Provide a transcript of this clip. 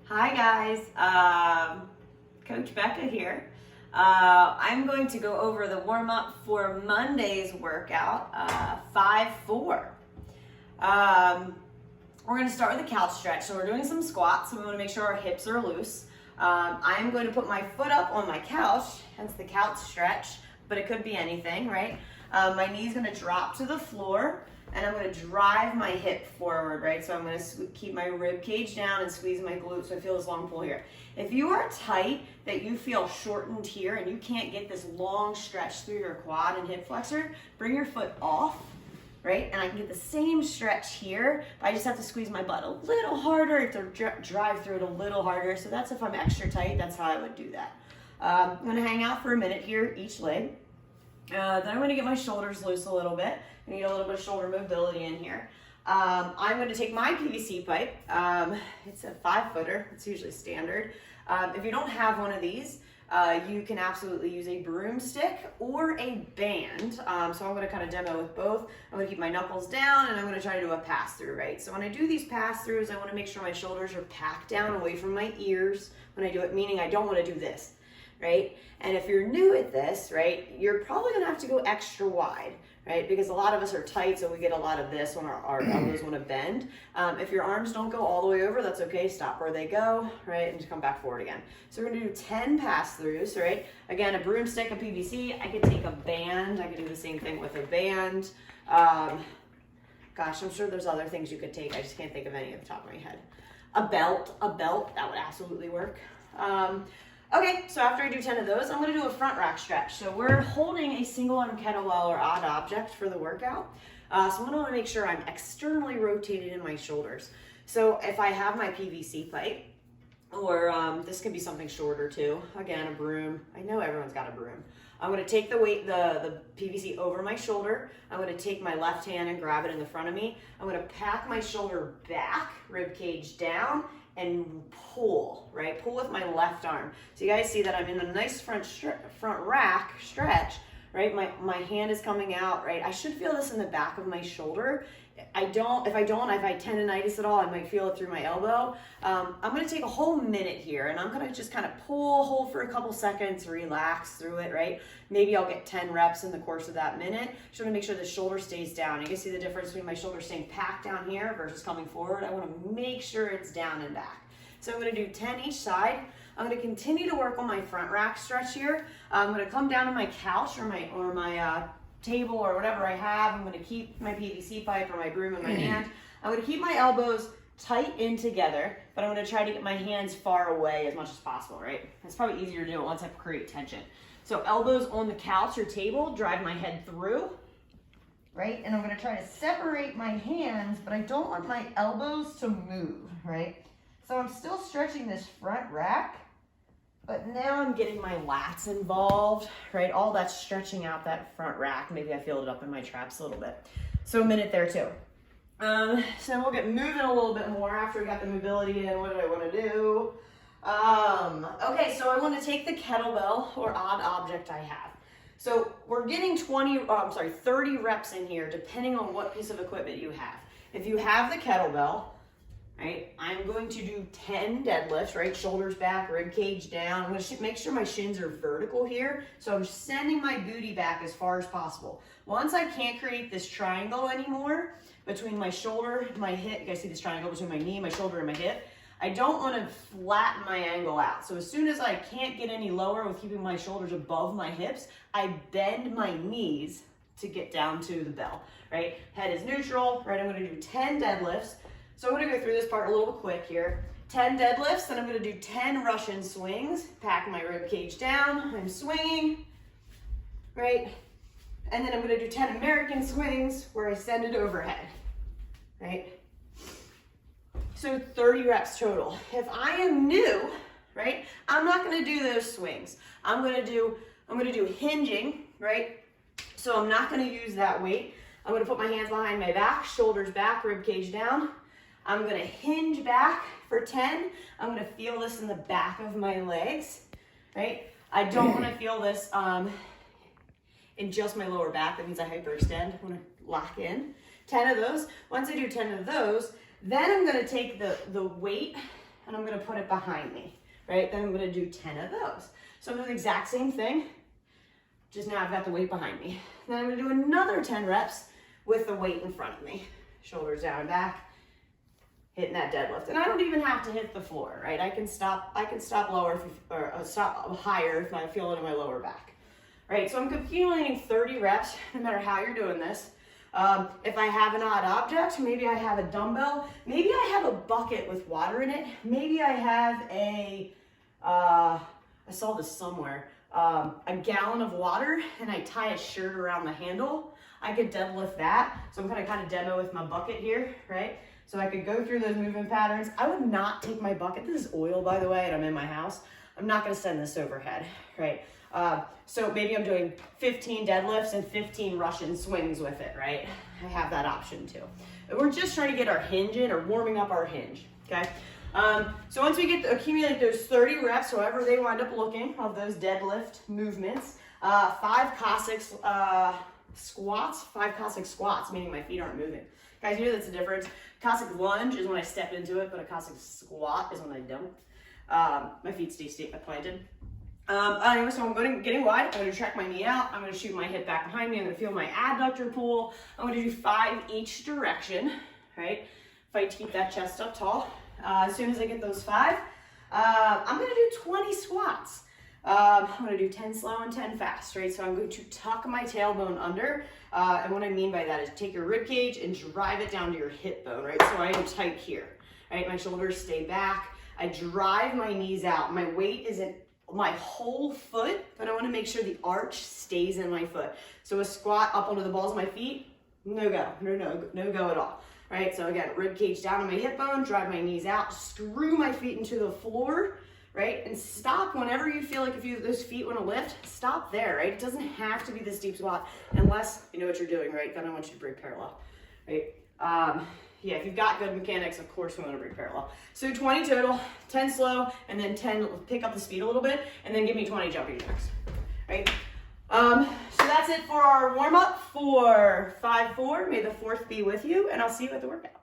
Hi guys, Coach Becca here. I'm going to go over the warm-up for Monday's workout, 5-4. We're going to start with a couch stretch. So we're doing some squats, so we want to make sure our hips are loose. I'm going to put my foot up on my couch, hence the couch stretch, but it could be anything, right? My knee's going to drop to the floor, and I'm going to drive my hip forward, right? So I'm going to keep my rib cage down and squeeze my glutes so I feel this long pull here. If you are tight, that you feel shortened here and you can't get this long stretch through your quad and hip flexor, bring your foot off, right? And I can get the same stretch here, but I just have to squeeze my butt a little harder to drive through it a little harder. So that's if I'm extra tight, that's how I would do that. I'm going to hang out for a minute here, each leg. Then I'm going to get my shoulders loose a little bit. I need a little bit of shoulder mobility in here. I'm going to take my PVC pipe. It's a 5-footer. It's usually standard. If you don't have one of these, you can absolutely use a broomstick or a band. So I'm going to kind of demo with both. I'm going to keep my knuckles down and I'm going to try to do a pass-through, right? So when I do these pass-throughs, I want to make sure my shoulders are packed down away from my ears when I do it, meaning I don't want to do this, right? And if you're new at this, right, you're probably going to have to go extra wide, right? Because a lot of us are tight, so we get a lot of this when our elbows want to bend. If your arms don't go all the way over, that's okay. Stop where they go, right? And just come back forward again. So we're going to do 10 pass-throughs, right? Again, a broomstick, a PVC. I could take a band. I could do the same thing with a band. Gosh, I'm sure there's other things you could take. I just can't think of any at the top of my head. A belt, that would absolutely work. Okay, so after I do 10 of those, I'm going to do a front rack stretch. So we're holding a single arm kettlebell or odd object for the workout. So I'm going to want to make sure I'm externally rotated in my shoulders. So if I have my PVC pipe, or this could be something shorter too. Again, a broom. I know everyone's got a broom. I'm going to take the weight, the PVC over my shoulder. I'm going to take my left hand and grab it in the front of me. I'm going to pack my shoulder back, rib cage down, and pull, right? Pull with my left arm. So you guys see that I'm in a nice front rack stretch, right? My hand is coming out, right? I should feel this in the back of my shoulder. If I have tendonitis at all, I might feel it through my elbow. I'm gonna take a whole minute here and I'm gonna just kind of hold for a couple seconds, relax through it, right? Maybe I'll get 10 reps in the course of that minute. Just wanna make sure the shoulder stays down. You can see the difference between my shoulder staying packed down here versus coming forward. I wanna make sure it's down and back. So I'm gonna do 10 each side. I'm gonna continue to work on my front rack stretch here. I'm gonna come down to my couch or my table or whatever I have. I'm going to keep my PVC pipe or my broom in my hand. I'm going to keep my elbows tight in together, but I'm going to try to get my hands far away as much as possible, right? It's probably easier to do it once I create tension. So elbows on the couch or table, drive my head through, right? And I'm going to try to separate my hands, but I don't want my elbows to move, right? So I'm still stretching this front rack, but now I'm getting my lats involved, right? All that's stretching out that front rack. Maybe I feel it up in my traps a little bit. So a minute there too. So we'll get moving a little bit more after we got the mobility in. What do I want to do? Okay, so I want to take the kettlebell or odd object I have. So we're getting 30 reps in here, depending on what piece of equipment you have. If you have the kettlebell, right, I'm going to do 10 deadlifts, right? Shoulders back, rib cage down. I'm going to make sure my shins are vertical here. So I'm sending my booty back as far as possible. Once I can't create this triangle anymore between my shoulder, my hip, you guys see this triangle between my knee, my shoulder, and my hip, I don't want to flatten my angle out. So as soon as I can't get any lower with keeping my shoulders above my hips, I bend my knees to get down to the bell, right? Head is neutral, right? I'm going to do 10 deadlifts. So I'm going to go through this part a little quick here. 10 deadlifts, then I'm going to do 10 Russian swings. Pack my rib cage down. I'm swinging, right? And then I'm going to do 10 American swings where I send it overhead, right? So 30 reps total. If I am new, right, I'm not going to do those swings. I'm going to do hinging, right? So I'm not going to use that weight. I'm going to put my hands behind my back, shoulders back, rib cage down. I'm going to hinge back for 10. I'm going to feel this in the back of my legs, right? I don't want to feel this in just my lower back. That means I hyperextend. I want to lock in. 10 of those. Once I do 10 of those, then I'm going to take the weight and I'm gonna put it behind me, right? Then I'm gonna do 10 of those. So I'm doing the exact same thing, just now I've got the weight behind me. Then I'm gonna do another 10 reps with the weight in front of me. Shoulders down and back, hitting that deadlift. And I don't even have to hit the floor, right? I can stop lower or stop higher if I feel it in my lower back, right? So I'm accumulating 30 reps, no matter how you're doing this. If I have an odd object, maybe I have a dumbbell, maybe I have a bucket with water in it, maybe I have I saw this somewhere, a gallon of water and I tie a shirt around the handle. I could deadlift that. So I'm gonna kind of demo with my bucket here, right? So I could go through those movement patterns. I would not take my bucket. This is oil, by the way, and I'm in my house. I'm not gonna send this overhead, right? So maybe I'm doing 15 deadlifts and 15 Russian swings with it, right? I have that option too. And we're just trying to get our hinge in or warming up our hinge, okay? So once we accumulate those 30 reps, however they wind up looking, of those deadlift movements, 5 Cossack squats, 5 Cossack squats, meaning my feet aren't moving. Guys, you know that's the difference. Cossack lunge is when I step into it, but a Cossack squat is when I don't. My feet stay planted. Anyway, so I'm getting wide. I'm going to track my knee out. I'm going to shoot my hip back behind me. I'm going to feel my adductor pull. I'm going to do 5 each direction, right? Fight to keep that chest up tall. As soon as I get those 5, I'm going to do 20 squats. I'm going to do 10 slow and 10 fast, right? So I'm going to tuck my tailbone under. And what I mean by that is take your rib cage and drive it down to your hip bone, right? So I am tight here, right? My shoulders stay back. I drive my knees out. My weight is in my whole foot, but I want to make sure the arch stays in my foot. So a squat up onto the balls of my feet, no go, no go at all, right? So again, rib cage down on my hip bone, drive my knees out, screw my feet into the floor, right? And stop whenever you feel like those feet want to lift, stop there, right? It doesn't have to be this deep squat unless you know what you're doing, right? Then I want you to break parallel, right? Yeah, if you've got good mechanics, of course we want to break parallel. So 20 total, 10 slow, and then 10, pick up the speed a little bit, and then give me 20 jumping jacks, right? So that's it for our warm-up for 5-4. May the 4th be with you, and I'll see you at the workout.